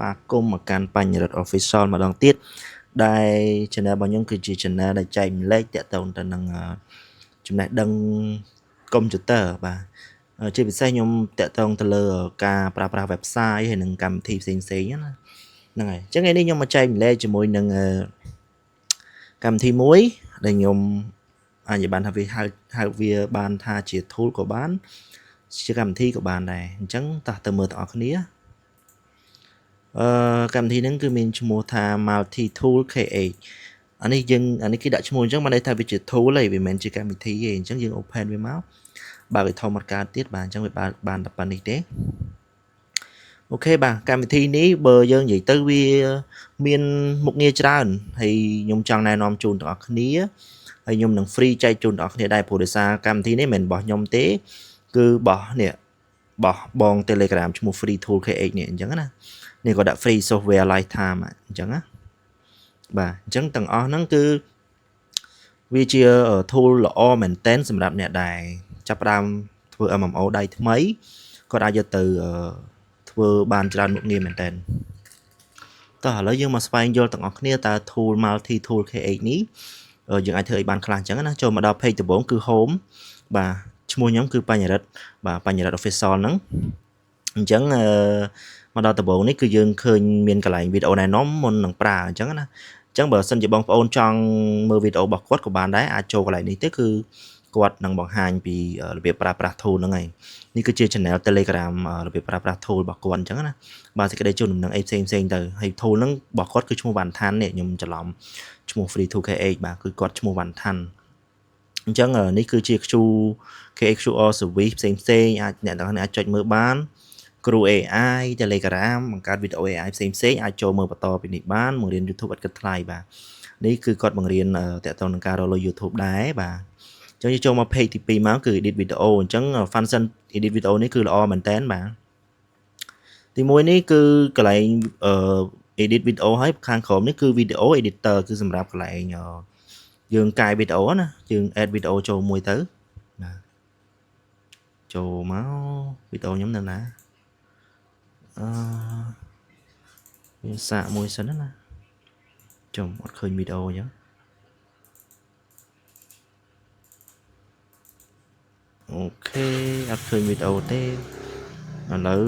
và cùng một can bánh rất official mà đón tiết đây channel bao nhiêu cứ chỉ channel để chạy lấy tẹt tông tận năng chúng này đăng computer và chỉ bị sai nhung tẹt tông từ lờ cả pra website hay năng cầm thi xịn nhá này chắc ngày đi nhưng mà chạy lấy cho môi năng cầm thi muối để nhung như bạn hai việc bạn tha chỉ tool của bạn chỉ cầm thi của bạn này chẳng ta từ mưa tỏ cái nía cầm thi nâng cứ mình mua tha multi tool create anh ấy cái đã mua chẳng mà đây thay vì chỉ tool này vì mình chỉ cầm thi gì chẳng dừng open với máu bà bị thâu mặt cả tiết bạn chẳng bị bạn tập bạn đấy ok bà cầm thi ní bờ dân vậy tới vi miền một nia tràn thì nhung trang này nom chun tỏ cái nía hay nhung đừng free chạy chun tỏ cái đây phụ sa cầm thi ní mình bỏ nhung tế cứ bỏ nè bỏ bong telegram cho một free tool create nè chẳng á này có đã free software lifetime chẳng á bà chẳng tầng o nó cứ vi chia ở tool là o maintain សម្រាប់អ្នកដែលចាប់ផ្ដើមធ្វើ MMO ដៃថ្មីគាត់អាចយកទៅធ្វើបានច្រើនមុខងារមែនតើតោះឥឡូវយើងមកស្វែងយល់ទាំងអស់គ្នាតើ tool multi tool create នេះយើងអាចធ្វើឲ្យបានខ្លះអញ្ចឹងណាចូលមកដល់ page ដំបូងគឺ home បាទឈ្មោះខ្ញុំគឺបញ្ញរិទ្ធបាទបញ្ញរិទ្ធ official ហ្នឹងអញ្ចឹងមកដល់ដំបូងនេះគឺយើងឃើញមានកន្លែងវីដេអូណែនាំមុននឹងប្រើអញ្ចឹងណាអញ្ចឹងបើសិនជាបងប្អូនចង់មើលវីដេអូរបស់គាត់ក៏បានដែរអាចចូលកន្លែងនេះទៅគឺគាត់នឹងបង្ហាញពីរបៀបប្រើប្រាស់ tool ហ្នឹងហើយនេះគឺជា channel Telegram របៀបប្រើប្រាស់ tool របស់គាត់អញ្ចឹងណាបាទសេចក្តីជូនដំណឹងអីផ្សេងទៅហើយ tool ហ្នឹងរបស់គាត់គឺឈ្មោះ Vantan នេះខ្ញុំច្រឡំឈ្មោះ Free 2KH បាទគឺគាត់ឈ្មោះ Vantan អញ្ចឹងនេះគឺជា QR service ផ្សេងអាចអ្នកទាំងនេះអាចចុចមើលបានគ្រូ AI Telegram បង្កើតវីដេអូ AI ផ្សេងអាចចូលមើលបន្តពីនេះបានបង្រៀន YouTube ឥតគិតថ្លៃបាទនេះគឺគាត់បង្រៀនតកតងនឹងការរកលុយ YouTube ដែរបាទអញ្ចឹងចូលមក page ទី2មកគឺ edit video អញ្ចឹង function edit video នេះគឺល្អមែនតើបាទទី1នេះគឺកន្លែងedit video ហើយខាងក្រោមនេះគឺ video editor គឺសម្រាប់កន្លែងយើងកាយវីដេអូណាយើង add វីដេអូចូលមួយទៅណាចូលមកវីដេអូខ្ញុំនៅណាវាសាកមួយសិនណាចំអត់ឃើញវីដេអូអញ្ចឹងអូខេអត់ឃើញវីដេអូទេឥឡូវ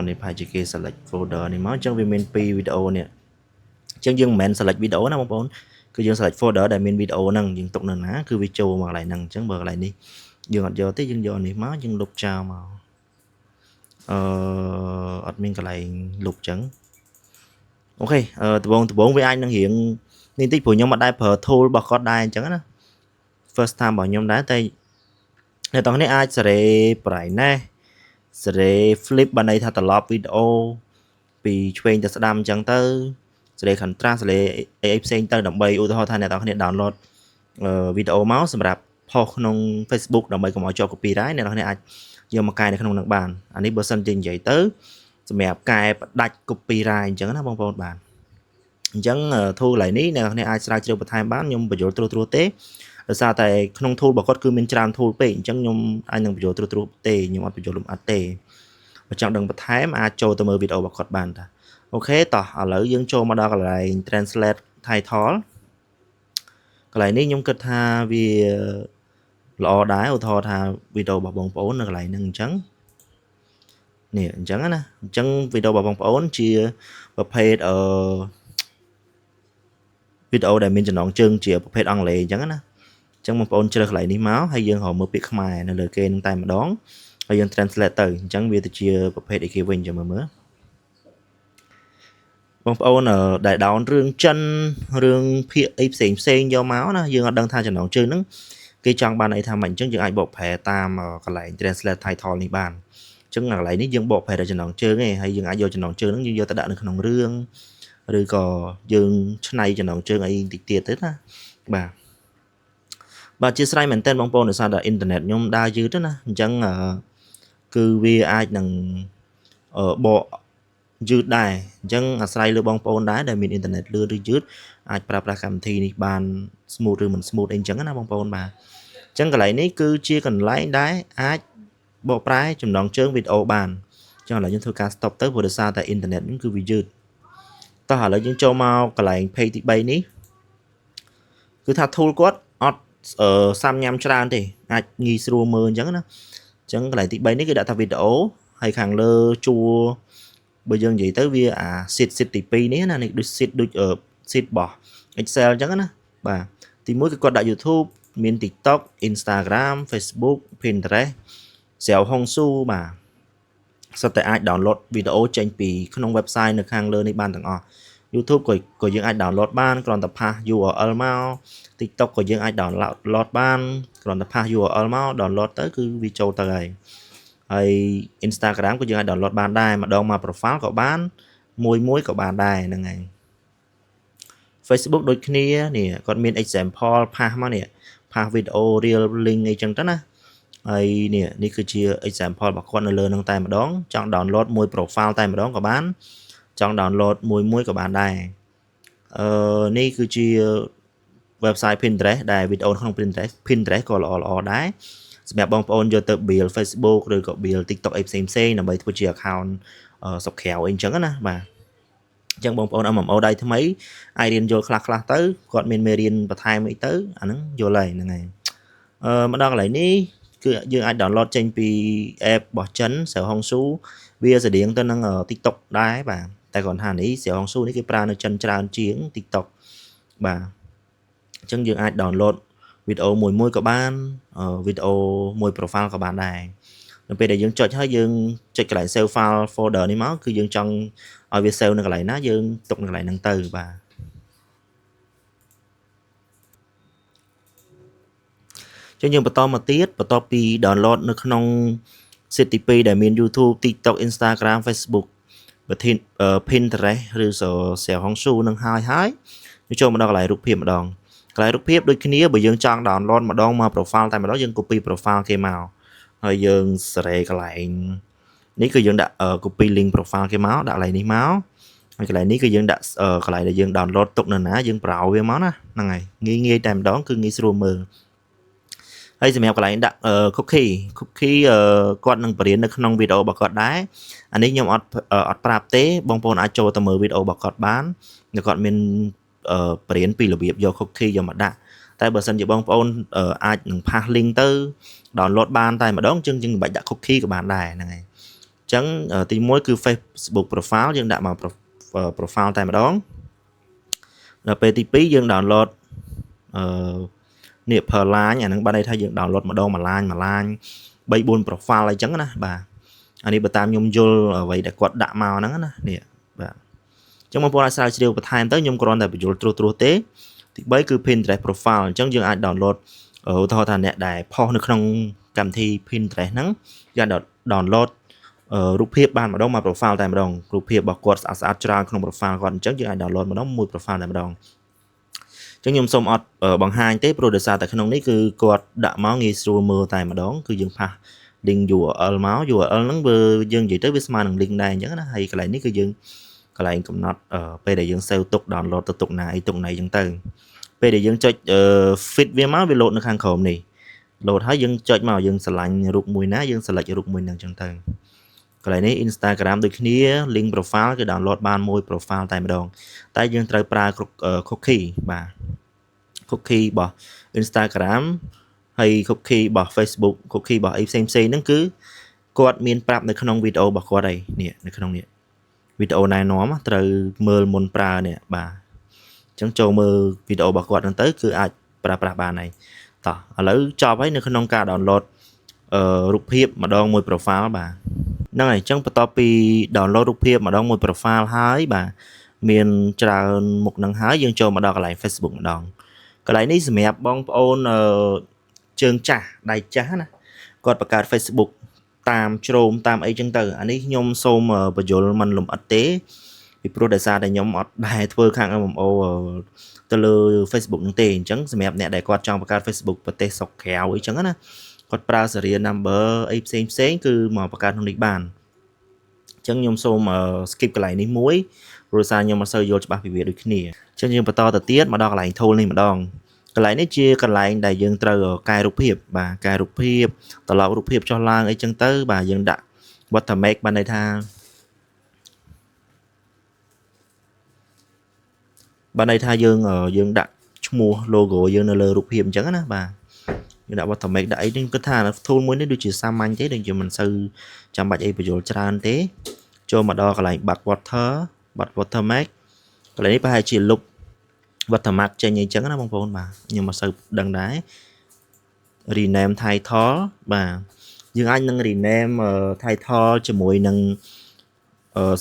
នេះប្រហែលជាគេ select folder នេះមកអញ្ចឹងវាមាន2វីដេអូនេះអញ្ចឹងយើងមិនមែន select វីដេអូណាបងប្អូនគឺយើង select folder ដែលមានវីដេអូហ្នឹងយើងទុកនៅណាគឺវាចូលមកកន្លែងហ្នឹងអញ្ចឹងបើកន្លែងនេះយើងអត់យកទេយើងយកនេះមកយើងលុបចោលមកអត់មានកន្លែងលុបអញ្ចឹងអូខេដំបូងវាអាចនឹងរៀងនេះតិចព្រោះខ្ញុំអត់ដែរប្រើ tool របស់គាត់ដែរអញ្ចឹងណា first time របស់ខ្ញុំដែរតែអ្នកទាំងនេះអាចសេរី brightness សេរី flip បានន័យថាត្រឡប់វីដេអូពីឆ្វេងទៅស្ដាំអញ្ចឹងទៅសេរី contrast សេរីអីផ្សេងទៅដើម្បីឧទាហរណ៍ថាអ្នកទាំងគ្នា download វីដេអូមកសម្រាប់ផុសក្នុង Facebook ដើម្បីកុំឲ្យជាប់ copyright អ្នកទាំងគ្នាអាចយកមកកែនៅក្នុងនឹងបានអានេះបើសិនជានិយាយទៅសម្រាប់កែផ្ដាច់ copyright អញ្ចឹងណាបងប្អូនបាទអញ្ចឹង tool កន្លែងនេះអ្នកទាំងគ្នាអាចស្រាវជ្រាវបន្ថែមបានខ្ញុំបញ្យល់ត្រួសទេដោយសារតែក្នុង tool របស់គាត់គឺមានច្រើន tool ពេកអញ្ចឹងខ្ញុំអាចនឹងបញ្យល់ត្រួសទេខ្ញុំអត់បញ្យល់លម្អិតទេបើចង់ដឹងបន្ថែមអាចចូលទៅមើលវីដេអូរបស់គាត់បានតាអូខេតោះឥឡូវយើងចូលមកដល់កន្លែង translate title កន្លែងនេះខ្ញុំគិតថាវាល្អដែរឧទាហរណ៍ថាវីដេអូរបស់បងប្អូននៅកន្លែងហ្នឹងអញ្ចឹងនេះអញ្ចឹងណាអញ្ចឹងវីដេអូរបស់បងប្អូនជាប្រភេទវីដេអូដែលមានចំណងជើងជាប្រភេទអង់គ្លេសអញ្ចឹងណាអញ្ចឹងបងប្អូនជ្រើសកន្លែងនេះមកហើយយើងរកមើលពាក្យខ្មែរនៅលើគេនឹងតែម្ដងហើយយើង translate ទៅអញ្ចឹងវាទៅជាប្រភេទអីគេវិញចាំមើលបងប្អូនដែល down រឿងចិនរឿងភាគអីផ្សេងយកមកណាយើងអត់ដឹងថាចំណងជើងហ្នឹងគេចង់បានអីថាម៉េចអញ្ចឹងយើងអាចបកប្រែតាមកន្លែង translate title នេះបានអញ្ចឹងកន្លែងនេះយើងបកប្រែតែចំណងជើងឯងហើយយើងអាចយកចំណងជើងហ្នឹងយើងយកទៅដាក់នៅក្នុងរឿងឬក៏យើងឆ្នៃចំណងជើងអីតិចទៀតទៅណាបាទជាស្រ័យមែនតើបងប្អូនដោយសារតែអ៊ីនធឺណិតខ្ញុំដើរយឺតណាអញ្ចឹងគឺវាអាចនឹងបកយឺតដែរអញ្ចឹងអាស្រ័យលើបងប្អូនដែរដែលមានអ៊ីនធឺណិតលឿនឬយឺតអាចប្រើប្រាស់កម្មវិធីនេះបាន smooth ឬមិន smooth អីអញ្ចឹងណាបងប្អូនបាទអញ្ចឹងកន្លែងនេះគឺជាកន្លែងដែលអាចបកប្រែចំណងជើងវីដេអូបាន ចឹងឥឡូវយើងធ្វើការ stop ទៅព្រោះដោយសារតែ internet ហ្នឹងគឺវាយឺតតោះឥឡូវយើងចូលមកកន្លែង page ទី3នេះគឺថា tool គាត់អត់សាំញ៉ាំច្រើនទេអាចងាយស្រួលមើលអញ្ចឹងណាអញ្ចឹងកន្លែងទី3នេះគឺដាក់ថា video ហើយខាងលើជួរបើយើងនិយាយទៅវាអា sheet ទី2នេះណានេះដូច sheet ដូច sheet របស់ Excel អញ្ចឹងណាបាទទី1គឺគាត់ដាក់ YouTube មាន TikTok Instagram Facebook Pinterest ស្រាវហុងស៊ូបាទសុទ្ធតែអាច download វីដេអូចេញពីក្នុង website នៅខាងលើនេះបានទាំងអស់ YouTube ក៏យើងអាច download បានគ្រាន់តែផាស URL មក TikTok ក៏យើងអាច download បានគ្រាន់តែផាស URL មក download ទៅគឺវាចូលទៅហើយ Instagram ក៏យើងអាច download បានដែរម្ដងមក profile ក៏បានមួយក៏បានដែរហ្នឹងហើយ Facebook ដូចគ្នានេះគាត់មាន example ផាសមកនេះផាស video real link អីចឹងទៅណាហើយនេះគឺជា example របស់គាត់នៅលើនឹងតែម្ដងចង់ download មួយ profile តែម្ដងក៏បានចង់ download មួយក៏បានដែរនេះគឺជា website Pinterest ដែលវីដេអូក្នុង Pinterest ក៏ល្អដែរសម្រាប់បងប្អូនយកទៅ build Facebook ឬក៏ build TikTok អីផ្សេងដើម្បីធ្វើជា account សុកក្រៅអីចឹងណាបាទអញ្ចឹងបងប្អូន MMO ដៃថ្មីអាចរៀនយល់ខ្លះទៅគាត់មានមេរៀនបន្ថែមអីទៅអាហ្នឹងយល់ហើយហ្នឹងហើយមកដល់កន្លែងនេះគឺយើងអាច download ចេញពី app របស់ចិនស្រាវហុងស៊ូវាស្តៀងទៅនឹង TikTok ដែរបាទតែគាត់ថានេះស្រាវហុងស៊ូនេះគេប្រើនៅចិនច្រើនជាង TikTok បាទអញ្ចឹងយើងអាច download វីដេអូមួយក៏បានវីដេអូមួយ profile ក៏បានដែរនៅពេលដែលយើងចុចហើយយើងចុចកន្លែង save file folder នេះមកគឺយើងចង់ឲ្យវា save នៅកន្លែងណាយើងទុកនៅកន្លែងហ្នឹងទៅបាទចឹងយើងបន្តមកទៀតបន្ទាប់ពី download នៅក្នុង sheet ទី2ដែលមាន YouTube TikTok Instagram Facebook Pinterest ឬស្រាវហុងស៊ូនឹងហើយយើងចូលមកដល់កន្លែងរូបភាពម្ដងកន្លែងរូបភាពដូចគ្នាបើយើងចង់ download ម្ដងមក profile តែម្ដងយើង copy profile គេមកហើយយើងសេរីកន្លែងនេះគឺយើងដាក់ copy link profile គេមកដាក់កន្លែងនេះមកហើយកន្លែងនេះគឺយើងដាក់កន្លែងដែលយើង download ទុកនៅណាយើងប្រើវាមកណាហ្នឹងហើយងាយតែម្ដងគឺងាយស្រួលមើលហើយសម្រាប់កន្លែងដាក់ cookie គាត់នឹងបរៀននៅក្នុងវីដេអូរបស់គាត់ដែរអានេះខ្ញុំអត់ប្រាប់ទេបងប្អូនអាចចូលទៅមើលវីដេអូរបស់គាត់បានគាត់មានបរៀនពីរបៀបយក cookie យកមកដាក់តែបើសិនជាបងប្អូនអាចនឹងផាស link ទៅ download បានតែម្ដងយើងមិនបាច់ដាក់ cookie ក៏បានដែរហ្នឹងហើយអញ្ចឹងទី1គឺ Facebook profile យើងដាក់មក profile តែម្ដងដល់ពេលទី2យើង download នេះ per line អាហ្នឹងបានន័យថាយើង download ម្ដងមួយ line 3-4 profile អីចឹងណាបាទអានេះបើតាមខ្ញុំយល់អ្វីដែលគាត់ដាក់មកហ្នឹងណានេះបាទអញ្ចឹងបងប្អូនអាចស្រាវជ្រាវបន្ថែមទៅខ្ញុំគ្រាន់តែបញ្យល់ត្រួសទេទី3គឺ Pinterest profile អញ្ចឹងយើងអាច download ឧទាហរណ៍ថាអ្នកដែលផុសនៅក្នុងកម្មវិធី Pinterest ហ្នឹងយើង download រូបភាពបានម្ដងមក profile តែម្ដងរូបភាពរបស់គាត់ស្អាតច្រើនក្នុង profile គាត់អញ្ចឹងយើងអាច download ម្ដងមួយ profile តែម្ដងអញ្ចឹងខ្ញុំសូមអត់បង្ហាញទេព្រោះដោយសារតែក្នុងនេះគឺគាត់ដាក់មកងាយស្រួលមើលតែម្ដងគឺយើងផាស link URL មក URL ហ្នឹងបើយើងនិយាយទៅវាស្មើនឹង link ដែរអញ្ចឹងណាហើយកន្លែងនេះគឺយើងកន្លែងកំណត់ពេលដែលយើង save ទុក download ទៅទុកណាអីទុកណាអញ្ចឹងទៅពេលដែលយើងចុច fit វាមកវា load នៅខាងក្រោមនេះ load ហើយយើងចុចមកយើងឆ្លាញ់រូបមួយណាយើង select រូបមួយហ្នឹងអញ្ចឹងទៅកន្លែងនេះ Instagram ដូចគ្នា link profile គឺ download បានមួយ profile តែម្ដងតែយើងត្រូវប្រើ cookie បាទ cookie របស់ Instagram ហើយ cookie របស់ Facebook cookie របស់អីផ្សេងហ្នឹងគឺគាត់មានប្រាប់នៅក្នុងវីដេអូរបស់គាត់ហើយនេះនៅក្នុងនេះវីដេអូណែនាំត្រូវមើលមុនប្រើនេះបាទអញ្ចឹងចូលមើលវីដេអូរបស់គាត់ហ្នឹងទៅគឺអាចប្រើប្រាស់បានហើយតោះឥឡូវចប់ហើយនៅក្នុងការ download រូបភាពម្ដងមួយ profile បាទហ្នឹងហើយអញ្ចឹងបន្ទាប់ពី download រូបភាពម្ដងមួយ profile ហើយបាទមានច្រើនមុខនឹងហើយយើងចូលមកដល់កន្លែង Facebook ម្ដងកន្លែងនេះសម្រាប់បងប្អូនជើងចាស់ដៃចាស់ណាគាត់បង្កើត Facebook តាមជ្រោមតាមអីចឹងទៅអានេះខ្ញុំសូមបញ្យល់មិនលម្អិតទេពីព្រោះដោយសារតែខ្ញុំអត់ដែរធ្វើខាង MMO ទៅលើ Facebook ហ្នឹងទេអញ្ចឹងសម្រាប់អ្នកដែលគាត់ចង់បង្កើត Facebook ប្រទេសស្រុកក្រៅអីចឹងណាគាត់ប្រើ serial number អីផ្សេងគឺមកបង្កើតក្នុងនេះបានអញ្ចឹងខ្ញុំសូម skip កន្លែងនេះមួយព្រោះសារខ្ញុំមិនសូវយល់ច្បាស់ពីវាដូចគ្នាអញ្ចឹងយើងបន្តទៅទៀតមកដល់កន្លែង tool នេះម្ដងកន្លែងនេះជាកន្លែងដែលយើងត្រូវកែរូបភាពបាទកែរូបភាពត្រឡប់រូបភាពចុះឡើងអីចឹងទៅបាទយើងដាក់ watermark បានន័យថាយើងដាក់ឈ្មោះ logo យើងនៅលើរូបភាពអញ្ចឹងណាបាទយើងដាក់ watermark ដាក់អីនេះគិតថា tool មួយនេះដូចជាសាមញ្ញទេដូចជាមិនសូវចាំបាច់អីបញ្យល់ច្រើនទេចូលមកដល់កន្លែងបាត់ watermark កន្លែងនេះប្រហែលជាលុប watermark ចេញអីចឹងណាបងប្អូនបាទខ្ញុំមិនសូវដឹងដែរ rename title បាទយើងអាចនឹង rename title ជាមួយនឹង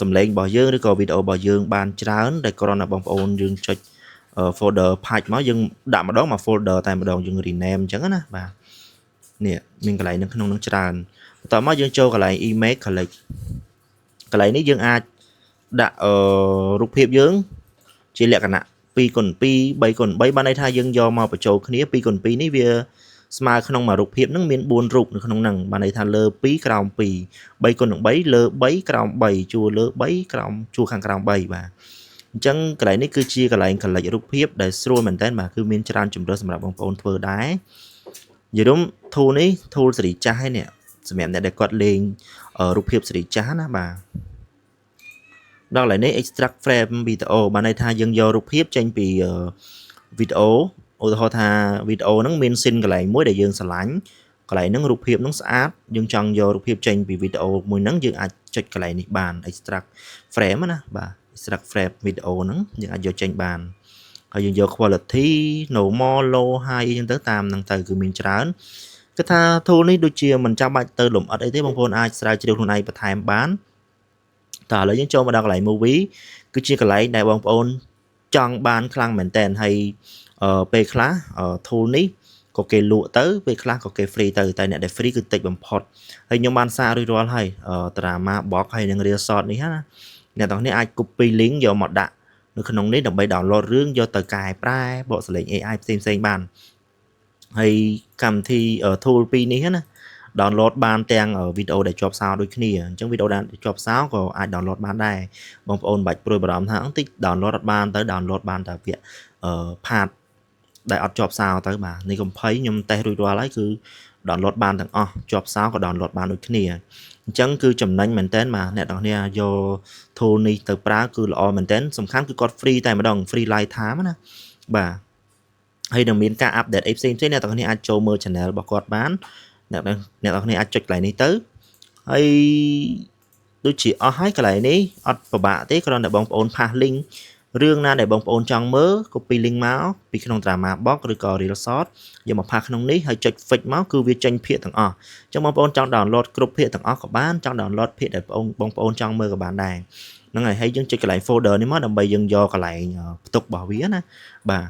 សំឡេងរបស់យើងឬក៏វីដេអូរបស់យើងបានច្រើនដែលគ្រាន់តែបងប្អូនយើងចុច folder patch មកយើងដាក់ម្ដងមក folder តែម្ដងយើង rename អញ្ចឹងណាបាទនេះមានកន្លែងនៅក្នុងនឹងច្រើនបន្ទាប់មកយើងចូលកន្លែង image collect កន្លែងនេះយើងអាចដាក់រូបភាពយើងជាលក្ខណៈ 2x2 3x3 បានន័យថាយើងយកមកបញ្ចូលគ្នា 2x2 នេះវាស្មើក្នុងមួយរូបភាពហ្នឹងមាន4រូបនៅក្នុងហ្នឹងបានន័យថាលើ2ក្រោម2 3x3 លើ3ក្រោម3ជួរលើ3ក្រោមជួរខាងក្រោម3បាទអញ្ចឹងកន្លែងនេះគឺជាកន្លែង collect រូបភាពដែលស្រួលមែនតើបាទគឺមានច្រើនជម្រើសសម្រាប់បងប្អូនធ្វើដែរនិយាយរួម tool នេះ tool សេរីចាស់ឯនេះសម្រាប់អ្នកដែលគាត់លេងរូបភាពសេរីចាស់ណាបាទដល់កន្លែងនេះ extract frame video បានន័យថាយើងយករូបភាពចេញពីវីដេអូឧទាហរណ៍ថាវីដេអូហ្នឹងមានស៊ីនកន្លែងមួយដែលយើងស្រឡាញ់កន្លែងហ្នឹងរូបភាពហ្នឹងស្អាតយើងចង់យករូបភាពចេញពីវីដេអូមួយហ្នឹងយើងអាចចុចកន្លែងនេះបាន extract frame ណាបាទ extract frame វីដេអូហ្នឹងយើងអាចយកចេញបានហើយយើងយក quality normal low high អីចឹងទៅតាមហ្នឹងទៅគឺមានច្រើនគឺថា tool នេះដូចជាមិនចាំបាច់ទៅលម្អិតអីទេបងប្អូនអាចស្រាវជ្រាវខ្លួនឯងបន្ថែមបានតើឥឡូវយើងចូលមកដល់កន្លែង movie គឺជាកន្លែងដែលបងប្អូនចង់បានខ្លាំងមែនតើហើយពេលខ្លះ tool នេះក៏គេលក់ទៅពេលខ្លះក៏គេ free ទៅតែអ្នកដែល free គឺតិចបំផុតហើយខ្ញុំបានសាររួចរាល់ហើយdrama box ហើយនឹង resort នេះណាអ្នកទាំងនេះអាច copy link យកមកដាក់នៅក្នុងនេះដើម្បី download រឿងយកទៅកែប្រែបកសម្លេង AI ផ្សេងបានហើយកម្មវិធី tool 2នេះណា download បានទាំងវីដេអូដែលជាប់សោរដូចគ្នាអញ្ចឹងវីដេអូដែលជាប់សោរក៏អាច download បានដែរបងប្អូនបាច់ព្រួយបារម្ភថាតិច download អត់បានទៅ download បានតែវាpart ដែលអត់ជាប់សោរទៅបាទនេះកំភៃខ្ញុំតេស្តរួចរាល់ហើយគឺ download បានទាំងអស់ជាប់សោរក៏ download បានដូចគ្នាអញ្ចឹងគឺចំណេញមែនតើបាទអ្នកទាំងគ្នាយក tool នេះទៅប្រើគឺល្អមែនតើសំខាន់គឺគាត់ free តែម្ដង free lifetime ណាបាទហើយនឹងមានការ update អីផ្សេងៗអ្នកទាំងគ្នាអាចចូលមើល channel របស់គាត់បានអ្នកទាំងគ្នាអាចចុចកន្លែងនេះទៅហើយដូចជាអស់ហើយកន្លែងនេះអត់ពិបាកទេគ្រាន់តែបងប្អូន pass link រឿងណាដែលបងប្អូនចង់មើល copy link មកពីក្នុង drama box ឬក៏ reel short យកមក pass ក្នុងនេះហើយចុច fix មកគឺវាចេញភាគទាំងអស់អញ្ចឹងបងប្អូនចង់ download គ្រប់ភាគទាំងអស់ក៏បានចង់ download ភាគដែលបងប្អូនចង់មើលក៏បានដែរហ្នឹងហើយយើងចុចកន្លែង folder នេះមកដើម្បីយើងយកកន្លែងផ្ទុករបស់វាណាបាទ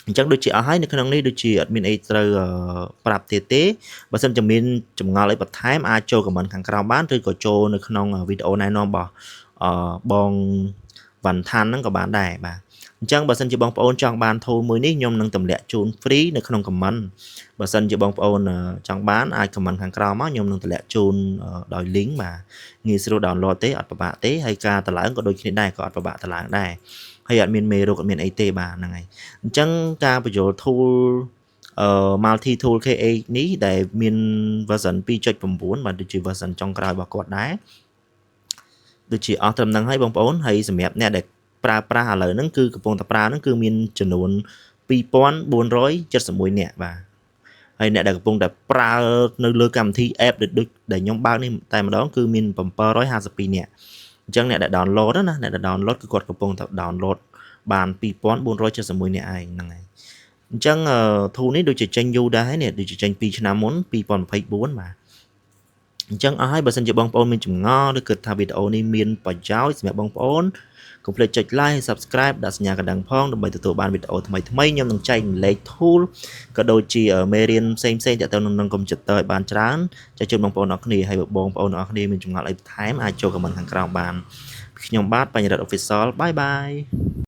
អញ្ចឹងដូចជាអស់ហើយនៅក្នុងនេះដូចជាអត់មានអីត្រូវប្រាប់ទៀតទេបើសិនជាមានចម្ងល់អីបន្ថែមអាចចូល comment ខាងក្រោមបានឬក៏ចូលនៅក្នុងវីដេអូណែនាំរបស់បងវ៉ាន់ថានហ្នឹងក៏បានដែរបាទអញ្ចឹងបើសិនជាបងប្អូនចង់បាន tool មួយនេះខ្ញុំនឹងទម្លាក់ជូន free នៅក្នុង comment បើសិនជាបងប្អូនចង់បានអាច comment ខាងក្រោមមកខ្ញុំនឹងទម្លាក់ជូនដោយ link បាទងាយស្រួល download ទេអត់ពិបាកទេហើយការតម្លើងក៏ដូចគ្នាដែរក៏អត់ពិបាកតម្លើងដែរហើយអត់មានមេរោគអត់មានអីទេបាទហ្នឹងហើយអញ្ចឹងការបញ្ចូល tool multi tool KH នេះដែលមាន version 2.9 បាទដូចជា version ចុងក្រោយរបស់គាត់ដែរដូចជាអស់ត្រឹមហ្នឹងហើយបងប្អូនហើយសម្រាប់អ្នកដែលប្រើប្រាស់ឥឡូវហ្នឹងគឺកំពុងតែប្រើហ្នឹងគឺមានចំនួន2471នាក់បាទហើយអ្នកដែលកំពុងតែប្រើនៅលើកម្មវិធី app ដូចដែលខ្ញុំបើកនេះតែម្ដងគឺមាន752នាក់អញ្ចឹងអ្នកដែល download ណាអ្នកដែល download គឺគាត់កំពុងតែ download បាន2471នាក់ឯងហ្នឹងហើយអញ្ចឹង tool នេះដូចជាចេញយូរដែរនេះដូចជាចេញ2ឆ្នាំមុន2024បាទអញ្ចឹងអស់ហើយបើសិនជាបងប្អូនមានចម្ងល់ឬគិតថាវីដេអូនេះមានប្រយោជន៍សម្រាប់បងប្អូនកុំភ្លេចចុច like ហើយ subscribe ដាក់សញ្ញាកណ្ដឹងផងដើម្បីទទួលបានវីដេអូថ្មីៗខ្ញុំនឹងចែករំលែក tool ក៏ដូចជាមេរៀនផ្សេងៗទាក់ទងនឹងកុំព្យូទ័រឲ្យបានច្រើនចាជូនបងប្អូនអរគ្នាហើយបងប្អូនអរគ្នាមានចម្ងល់អីបន្ថែមអាចចូល comment ខាងក្រោមបានខ្ញុំបាទបញ្ញរិទ្ធ official bye bye